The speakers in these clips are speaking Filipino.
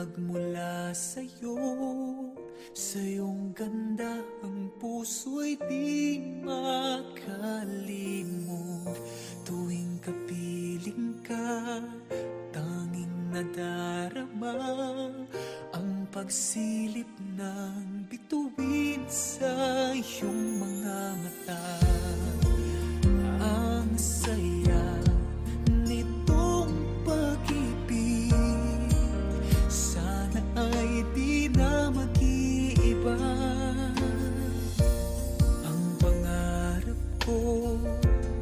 nagmula sa'yo. Sa iyong ganda ang puso'y di makalimot. Tuwing kapiling ka, tanging nadarama ang pagsilip ng bituin sa iyong mga mata. Ang saya nitong pag-ibig, sana ay di na mag-iiba. Ang pangarap ko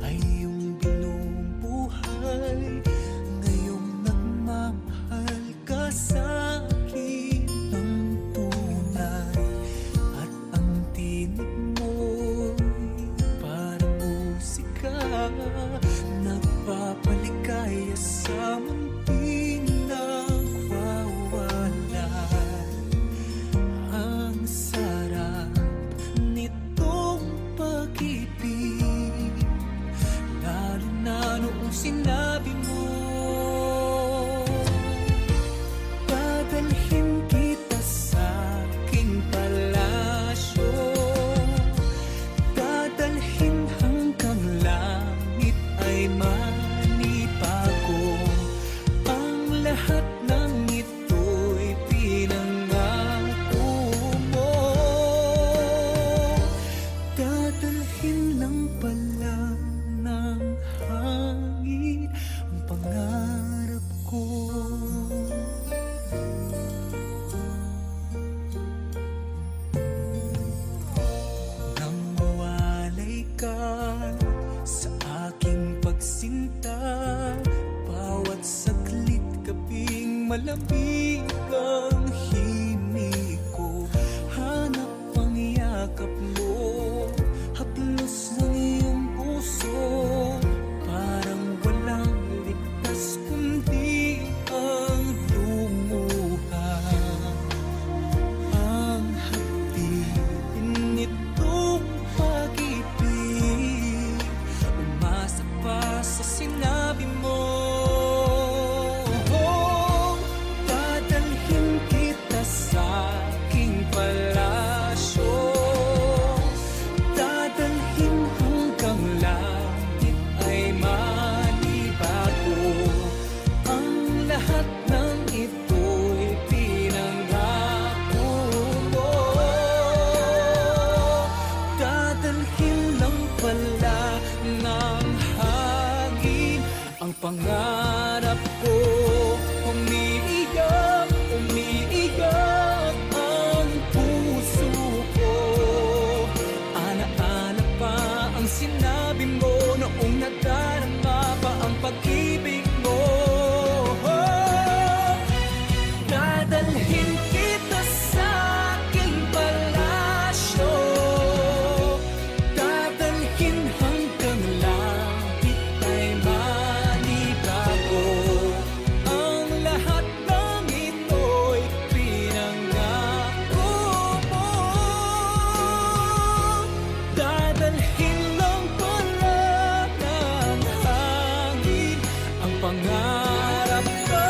ay yung binubuhay, ngayong nagmamahal ka sa akin ng tunay. At ang tinig mo'y parang musika, nagpapaligaya sa munting nagwawala. Ang sarap nitong pag-ibig, lalo na noong sinabi mo, dadalhin kita sa aking palasyo, dadalhin hanggang langit ay manibago. Ang lahat ng ito'y pinangako mo, dadalhin lang pala ng hangin ang pangarap ko. Nang mawalay ka sa aking pagsinta, bawat saglit kaping malamig ang himig ko. Hanap ang yakap mo, haplos ng iyong puso, parang walang ligtas kundi ang lumuha. Ang hapdin nitong pag-ibig, umasa pa sa sinabi mo. Dadalhin kita sa aking palasyo, dadalhin hanggang langit ay manibago. Ang lahat ng ito'y pinangako mo, dadalhin lang pala ng hangin ang pangarap ko. Umiiyak, umiiyak ang puso ko, ana-ana pa ang sinabi mo noong nadarama pa ang pag-ibig mo. Dadalhin kita sa aking palasyo, dadalhin hanggang langit ay manibago. Ang lahat ng ito'y pinangako mo, dadalhin lang pala ng hangin ang pangarap ko.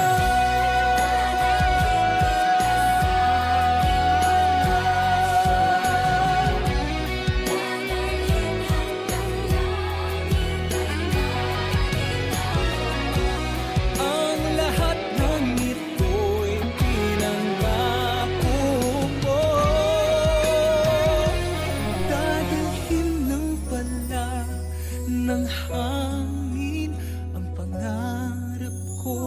Ang lahat ng ito'y pinangako mo, dadalhin lang pala ng hangin ang pangarap ko.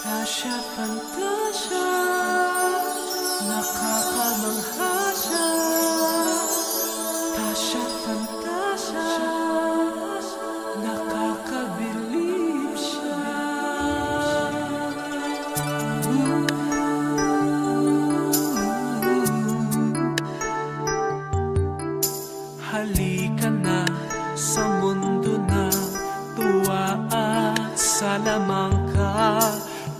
Tasha, fantasya, nakakamangha siya. Tasha, fantasya, nakakabilib siya.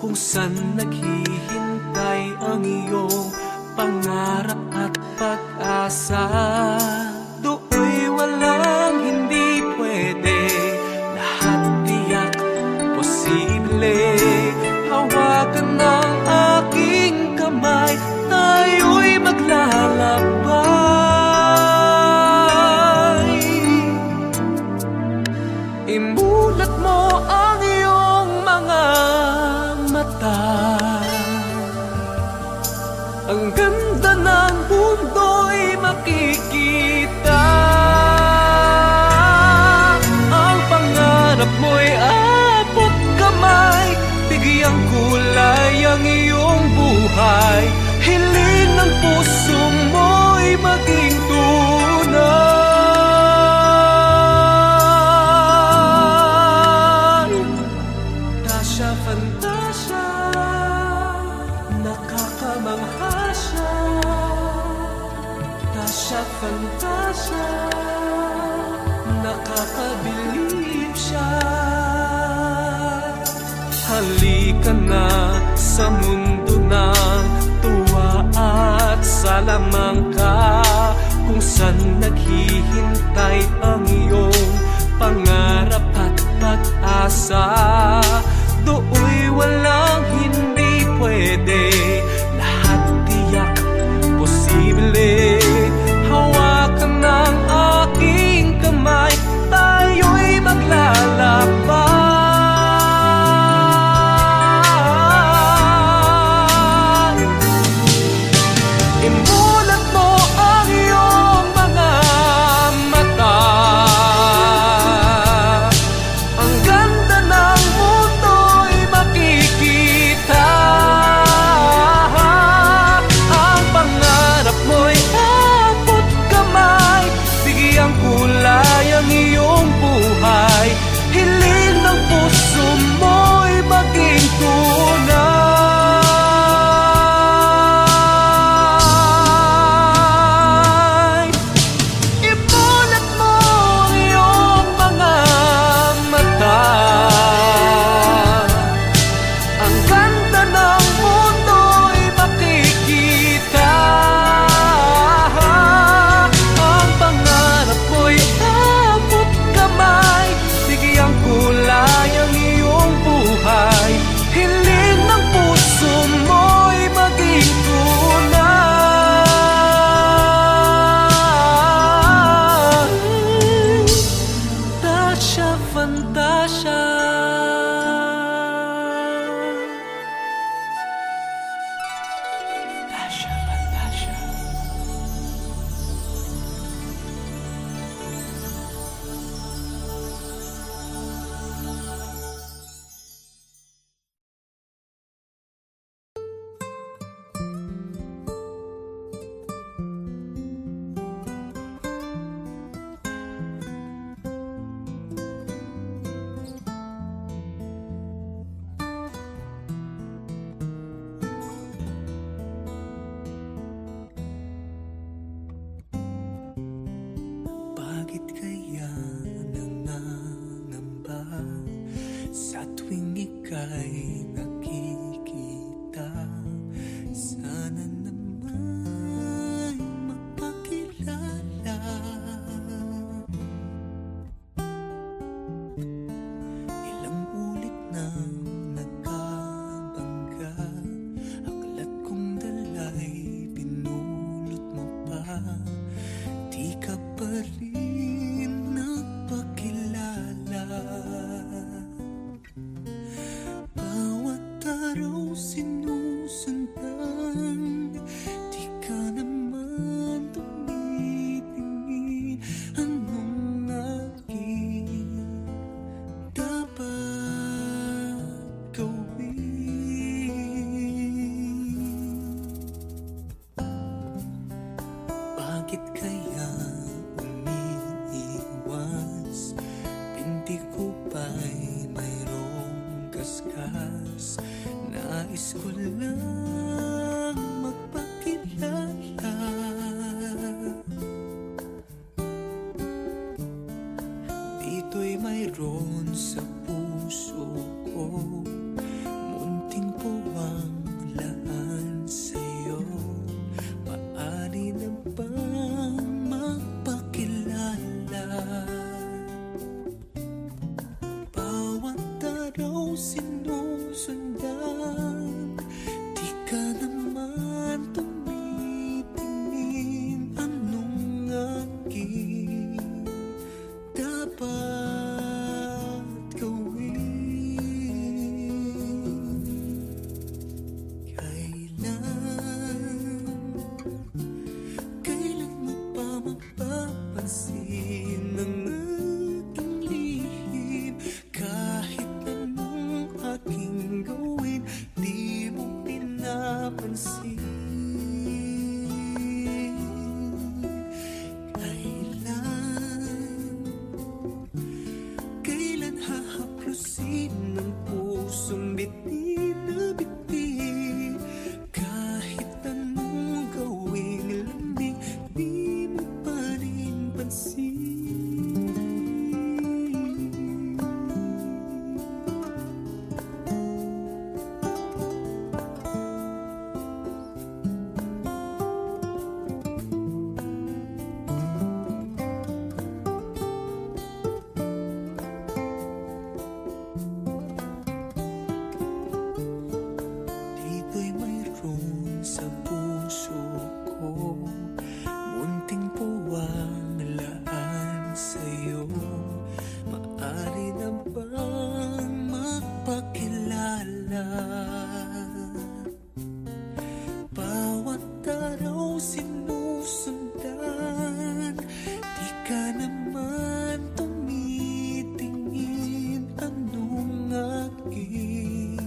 kung saan naghihintay ang iyong pangarap at pag-asa. Do'y walang hindi pwede, lahat tiyak posible. Hawakan ng aking kamay, tayo'y maglalakbay. Imulat mo ang iyong mga mata, ang ganda ng mundo'y makikita. Ang pangarap mo'y abot kamay, bigyang kulay ang iyong buhay. Hiling ng puso mo'y maging tunay. Tasha, Fantasia, nakakamangha siya. Tasha, Fantasia, nakakabilib siya. Halika na sa mundo ng tuwa at salamangka, kung saan naghihintay ang iyong pangarap at pag-asa. Do'y walang hindi pwede, lahat tiyak posible. Hawakan ng aking kamay, tayo'y maglalakbay. Imulat mo ang iyong mga mata, ang ganda ng mundo'y makikita. Ang pangarap mo'y abot kamay, bigyang kulay ang iyong buhay. Hiling ng puso mo'y maging tunay. Imulat mo ang iyong mga mata, ang ganda ng mundo'y makikita. Ang pangarap mo'y abot kamay, bigyang kulay ang iyong buhay. Hiling ng puso mo'y maging tunay. Tasha, Fantasia. Tasha, Fantasia. Bakit kaya nangangamba sa tuwing ika'y nakikita? Sana naman mapakilala. Ilang ulit nang nagkabangga, aklat kong dala'y pinulot mo pa. Di ka pa rin nagpakilala. Bawat araw sinusundan, di ka naman tumitingin. Anong aking dapat gawin? Bakit kaya umiiwas? Pinti ko ba'y mayroong kaskas? Nais ko lang magpakilala. Dito'y mayroon sa puso ko, munting Bawat araw sinusundan, di ka naman tumitingin. Anong aking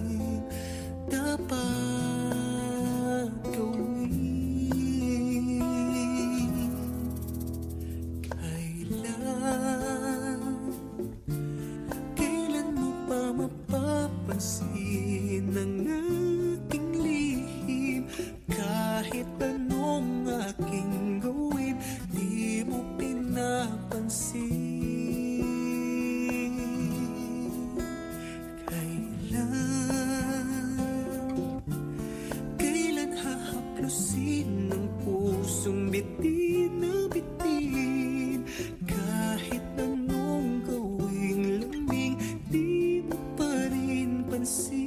dapat gawin? Kailan mo pa mapapansin ang aking lihim? Kahit anong aking gawin, di mo pinapansin. Kailan hahaplusin ang pusong bitin na bitin? Kahit anong gawing lamig, di mo pa rin pansin.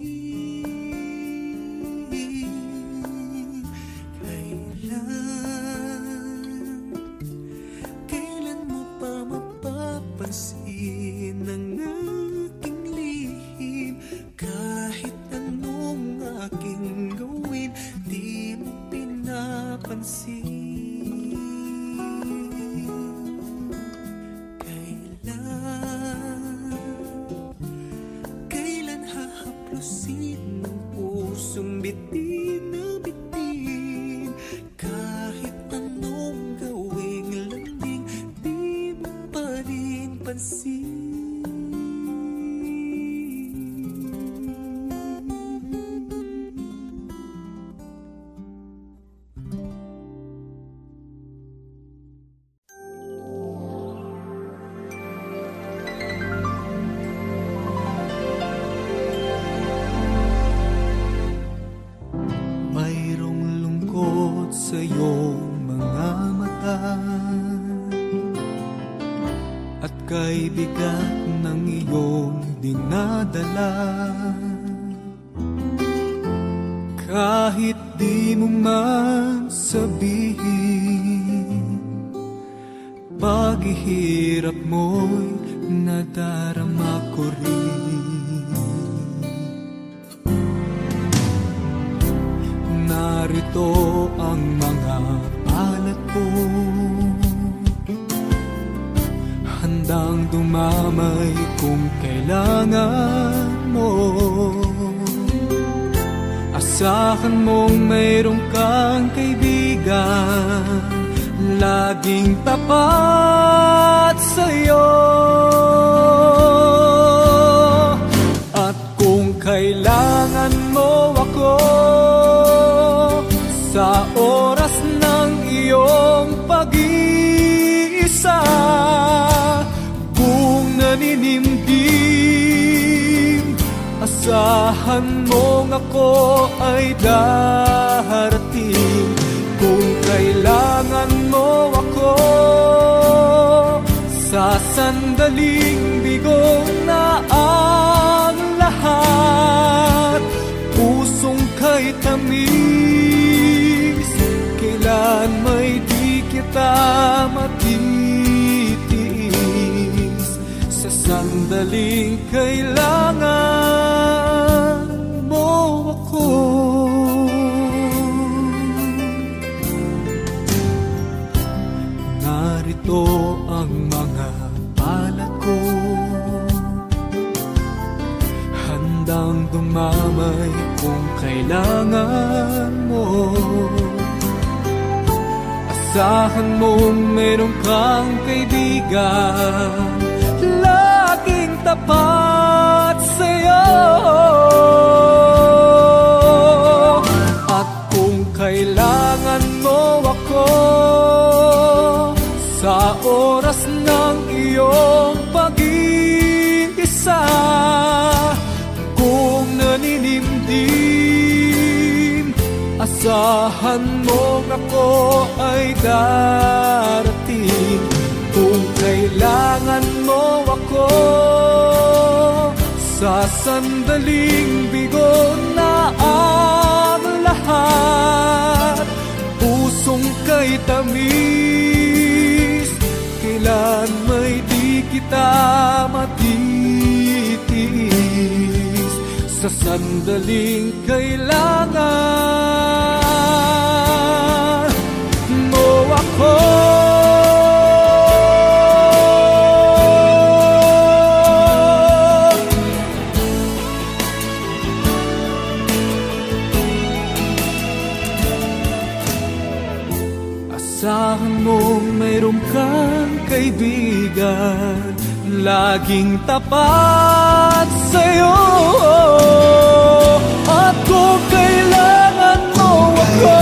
Kailan mo pa mapapansin ang aking lihim? Kahit anong aking gawin, di mo pinapansin. Kailan hahaplusin ang pusong bitin na bitin? Kahit anong gawing lambing, di mo pa rin pansin. Mayroong lungkot sa iyong mga mata, at kay bigat ng iyong dinadala. Kahit di mo man sabihin, paghihirap mo'y nadarama ko rin. Narito ang mga palad ko, handang dumamay kung kailangan mo. Asahan mong mayroong kang kaibigan, laging tapat sa'yo. At kung kailangan mo ako sa oras ng iyong pag-iisa, kung naninimdim, asahan mong ako ay darating. Kung kailangan mo ako sa sandaling bigong na ang lahat, pusong kay tamis, kailan may di kita matitiis. Sa sandaling kailangan mo ako, narito ang mga palad ko, handang dumamay kung kailangan mo. Asahan mong mayroong kang kaibigan, laging tapat sa'yo. At kung kailangan mo ako sa oras ng iyong pag-iisa, kung naninimdim, asahan mong ako ay darating. Kung kailangan mo ako sa sandaling bigo na ang lahat, pusong kay tamis, kailan may di kita matitiis. sa sandaling kailangan mo ako. Asahan mong mayroon kang kaibigan, laging tapat sa'yo. At kung kailangan mo ako,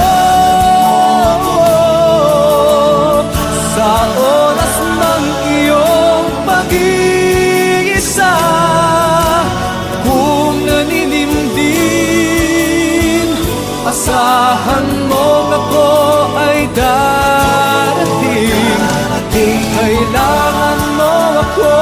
sa oras ng iyong pag-iisa, kung naninimdim, asahan mong ako ay darating. Kailangan mo ako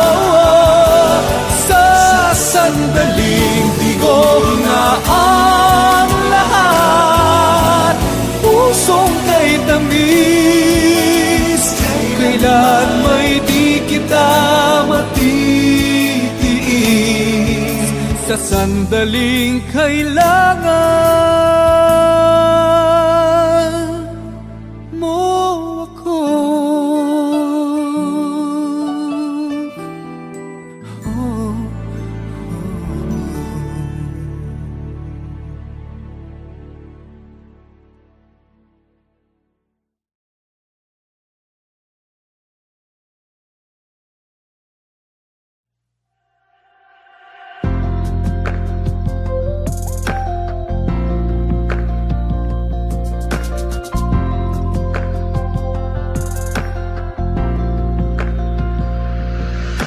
sa sandaling bigo na ang lahat. Pusong kay tamis, kailan may di kita matitiis. Sa sandaling kailangan mo ako.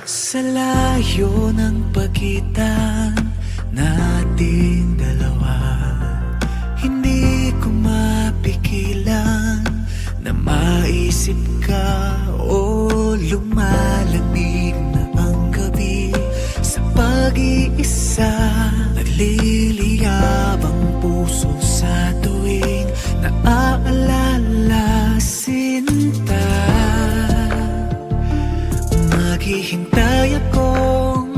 Sa layo ng pagitan nating dalawa, hindi ko mapigilan na maisip ka. O lumalamig na ang gabi sa pag-iisa, nagliliyab ang puso sa tuwing naaalala sinta. Maghihintay akong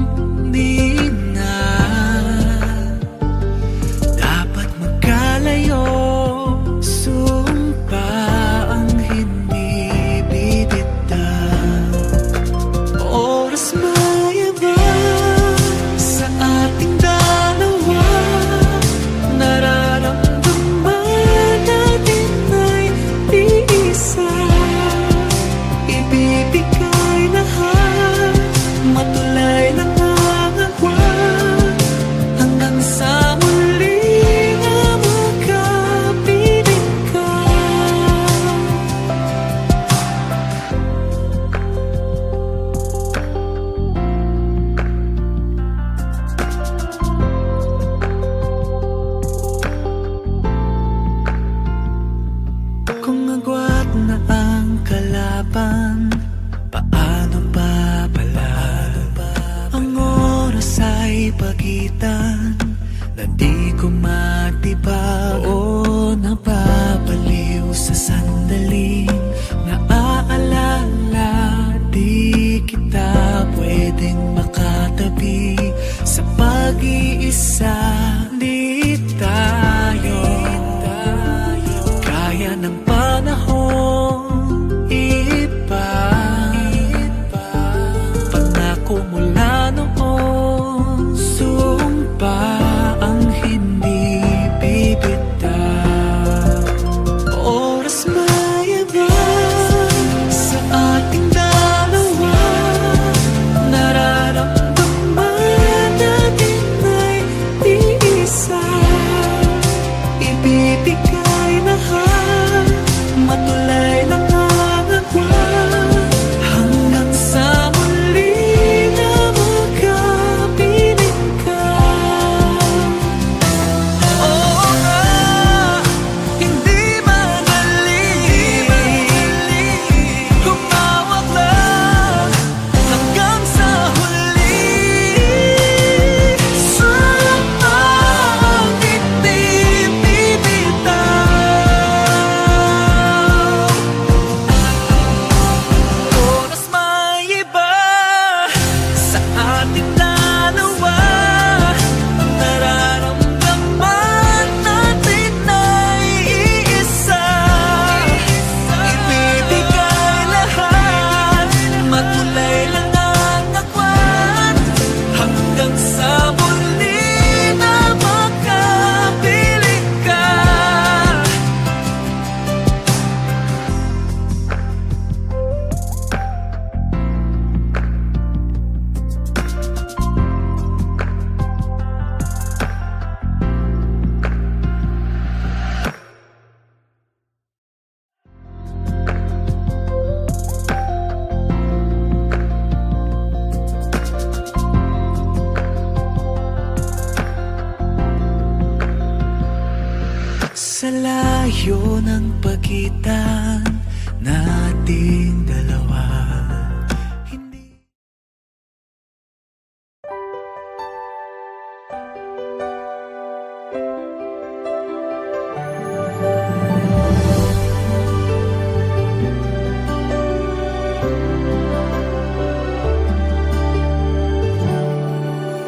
di na dapat magkalayo. Sumpa ang hindi bibitaw. Oras mayabang sa ating dalawa, nararamdaman natin ay iisa. Ibibigay lahat, matulay lang ang agwan, hanggang sa muli na magkapiling ka. Kung agwat na ang kalaban, paano pa pala ang oras ay pagitan na di ko matibag. O napapaliw sa sandaling naaalala, di kita pwedeng makatabi sa pag-iisa. Di tayo kaya ng panahon iba. Pangako mula noon, sumpa ang hindi bibitaw. Oras mayabang sa ating dalawa, nararamdaman natin ay di Sa layo ng pagitan nating dalawa, hindi...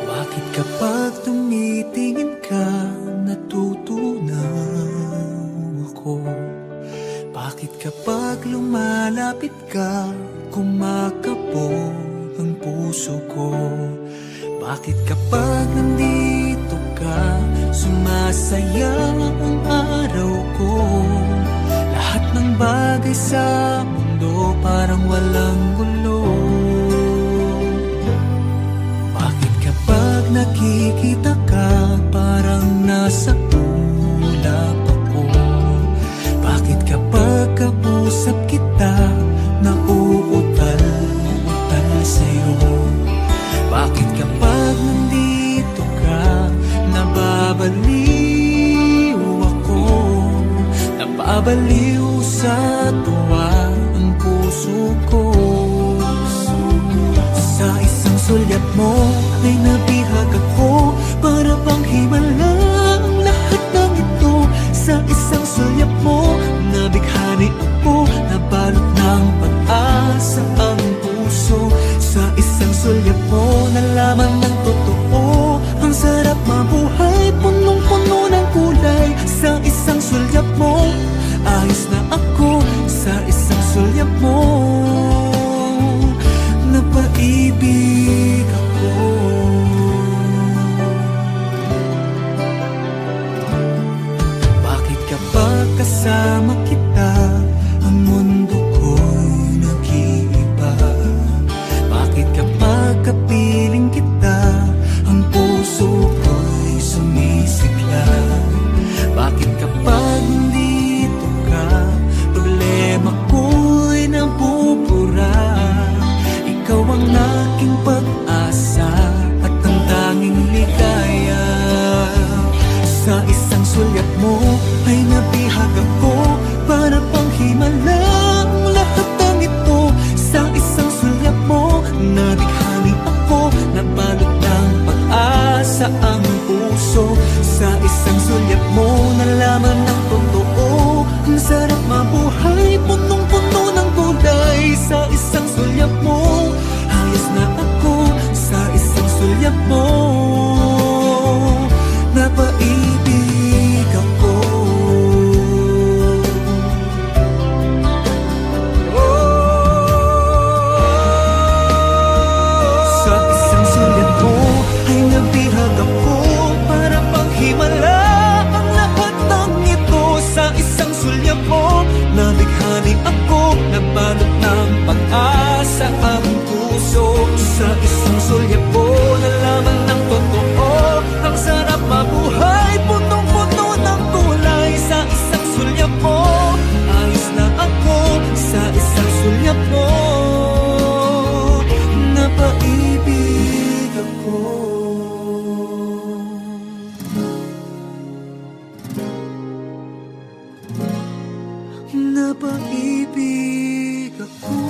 Bakit kapag tumitingin ka, natutunaw ako? Bakit kapag lumalapit ka, kumakabog ang puso ko? Bakit kapag nandito ka, sumasayang ang araw ko? Lahat ng bagay sa mundo parang walang gulo. Bakit kapag nakikita ka, parang nasa ulap ako? Bakit kapag kausap kita, nauutal-utal sa'yo? Bakit kapag nandito ka, nababaliw ako? Nababaliw sa tuwa ang puso ko. Sa isang sulyap mo ay nabihag ako, para bang himala ang lahat ng ito. Sa isang sulyap mo, nabighani ako, nabalot ng pag-asa ang puso. Sa isang sulyap mo, nalaman ng totoo, ang sarap mabuhay, punong-puno ng kulay. Sa isang sulyap mo, ayos na ako. Sa isang sulyap mo, napaibig ako. Bakit kapag kasama kita, ang mundo ko'y nag-iiba? Bakit kapag kapiling kita, ang puso ko'y sumisigla? Bakit kapag nandito ka, problema ko'y nabubura? Ikaw ang aking pag-asa at ang tanging ligaya. Sa isang sulyap mo ay nabihag ako, para pang himala ang lahat ng ito. Sa isang sulyap mo, nabighani ako, nabalot ng pag-asa ang puso. Sa isang sulyap mo, nalaman ng totoo, ang sarap mabuhay, punong-puno ng kulay. Sa isang sulyap mo, ayos na ako. Sa isang sulyap mo, napaibig ako. Sa isang sulyap mo ay nabihag ako, para pang himala ang lahat ng ito. Sa isang sulyap mo, nabighani ako, nabalot ng pag-asa ang puso. Sa isang sulyap mo, nalaman ng totoo, ang sarap mabuhay, punong-puno ng kulay. Sa isang sulyap mo, ayos na ako. Sa isang sulyap mo, napaibig ako. Napaibig ako.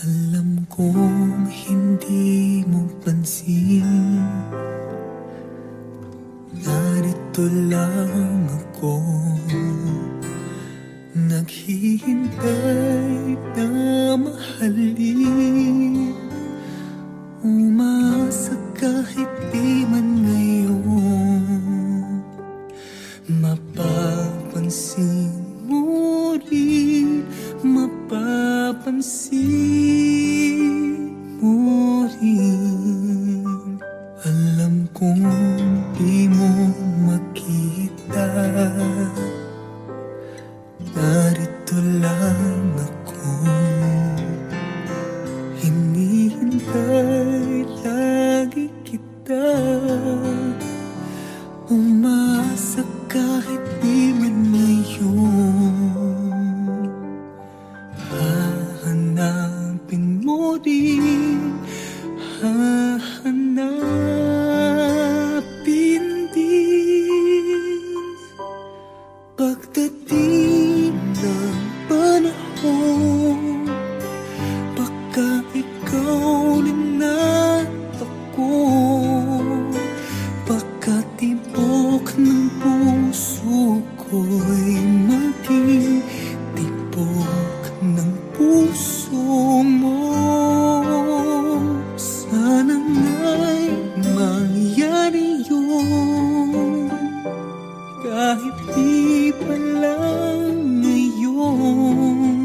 Alam kong hindi mo pansin, narito lang ako, naghihintay na mahalin. Umasa kahit di man ngayon, mapapansin Mapapansin mo rin, mapapansin mo rin. Alam kong di mo makita, narito lang ako. Hinihintay lagi kita, umasa kahit di man ngayon. Hahanapin mo rin, hahanapin din. Pagdating ng panahon, baka ikaw rin at ako, baka tibok ng puso ko'y maging tibok ng puso mo. Sana nga'y mangyari yun, kahit di pa lang ngayon.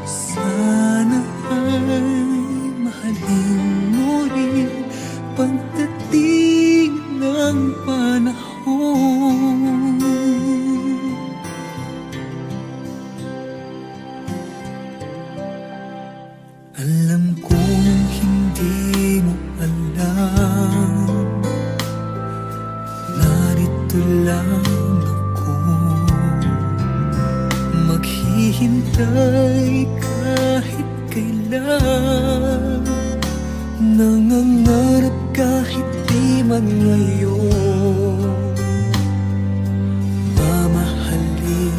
Sana ay mahalin mo rin pagdating ng panahon. Alam kong hindi mo alam, narito lang ako, maghihintay kahit kailan, nangangarap kahit di man ngayon. Mamahalin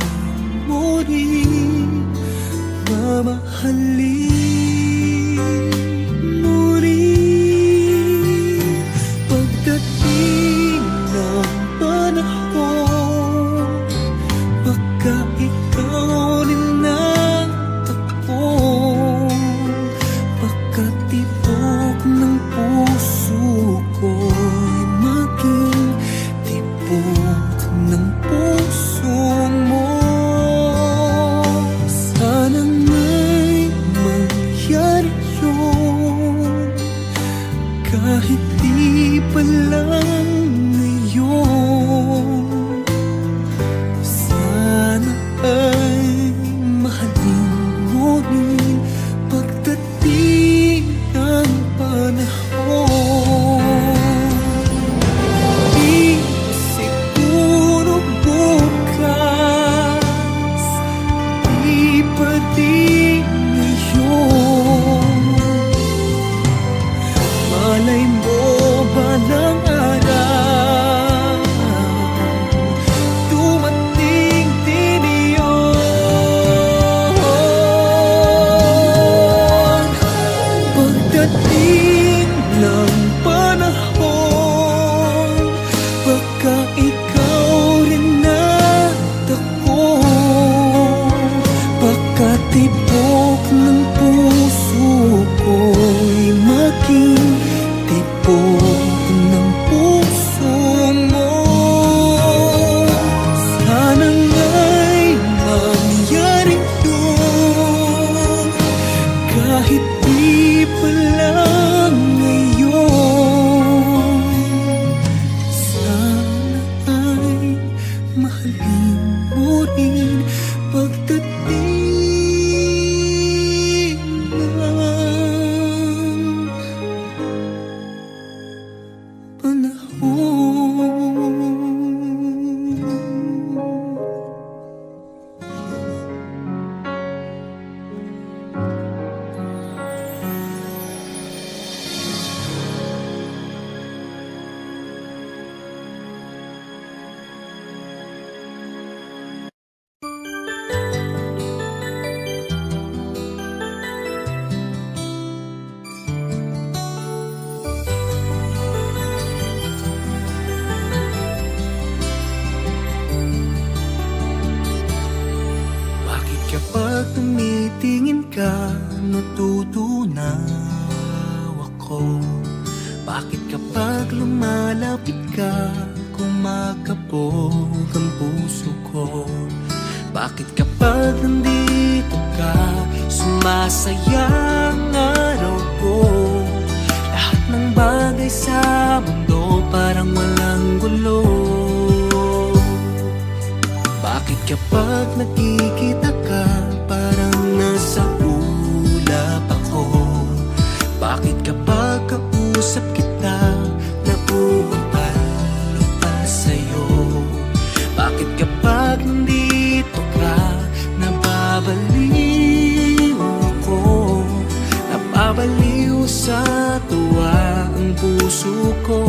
mo rin, mamahalin mo rin. Pagdating ng panahon, baka ikaw rin at ako, baka tibok ng puso ko'y maging tibok ng puso mo. Sana nga'y mangyari yun, kahit di pa lang ngayon. Sana ay mahalin mo rin pagdating ng panahon. Di siguro bukas, di pa di ngayon. Malay mo balang araw, dumating din iyon. Pagdating ng panahon, baka ikaw rin at ako, baka tibok ng puso ko'y maging tibok ng puso mo. Sana nga'y mangyari yun, kahit di pa lang ngayon. Sana ay mahalin mo rin pagdating ng panahon. Bakit kapag tumitingin ka, natutunaw ako? Bakit kapag lumalapit ka, kumakabog ang puso ko? masayang araw ko. Lahat ng bagay sa mundo parang walang gulo. Bakit kapag nakikita ka parang nasa ulap ako? Bakit kapag kausap kita nauumpalo pa sa'yo? Bakit kapag nandito ka nababaliw ako? Nababaliw sa tuwa ang puso ko.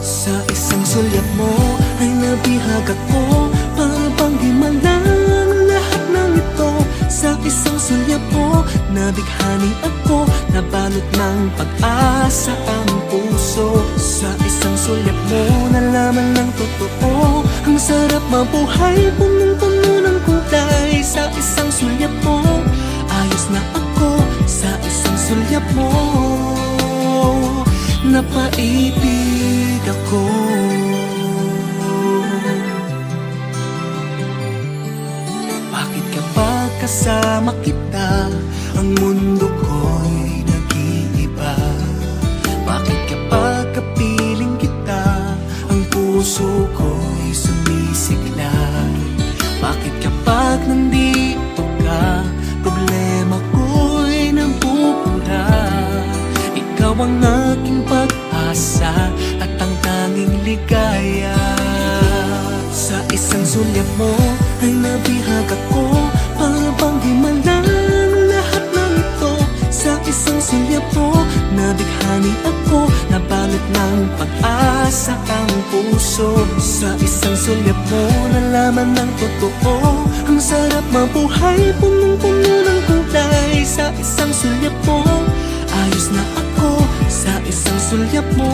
Sa isang sulyap mo ay nabihag ako, para bang himalang lahat ng ito. Sa isang sulyap mo nabighani ako, nabalot ng pag-asa ang puso. Sa isang sulyap mo nalaman ng totoo, ang sarap mabuhay, punong-puno ng kulay. Sa isang sulyap mo ayos na ako, sa isang sulyap mo napaibig ako. Bakit kapag kasama kita ang mundo ko'y nag-iiba? Bakit kapag kapiling kita ang puso ko'y sumisiklay? Bakit kapag nandito ka problema ko'y nabubura? Ikaw ang aking pag-asa at ang tanging ligaya. Sa isang sulyap mo ay nabihag ako, para bang himalang lahat ng ito. Sa isang sulyap mo nabighani ako, nabalot ng pag-asa ang puso. Sa isang sulyap mo nalaman ng totoo, ang sarap mabuhay, punong-puno ng kulay. Sa isang sulyap mo ayos na ako, sa isang sulyap mo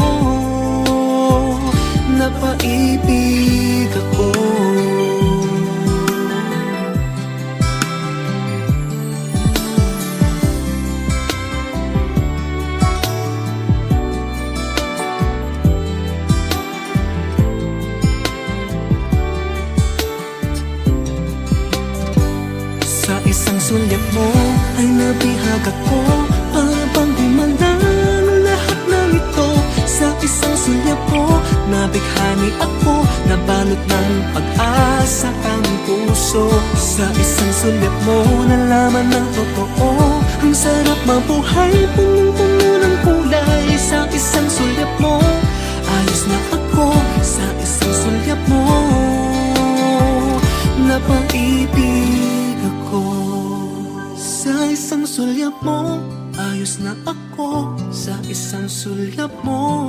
napaibig ako. Sa isang sulyap mo ay nabihag ako, para bang himalang lahat ng ito. Sa isang sulyap mo nabighani ako, nabalot ng pag-asa ang puso. Sa isang sulyap mo nalaman ng totoo, ang sarap mabuhay, punong-puno ng kulay. Sa isang sulyap mo ayos na ako, sa isang sulyap mo napaibig ako. Sa isang sulyap mo ayos na ako, sa isang sulyap mo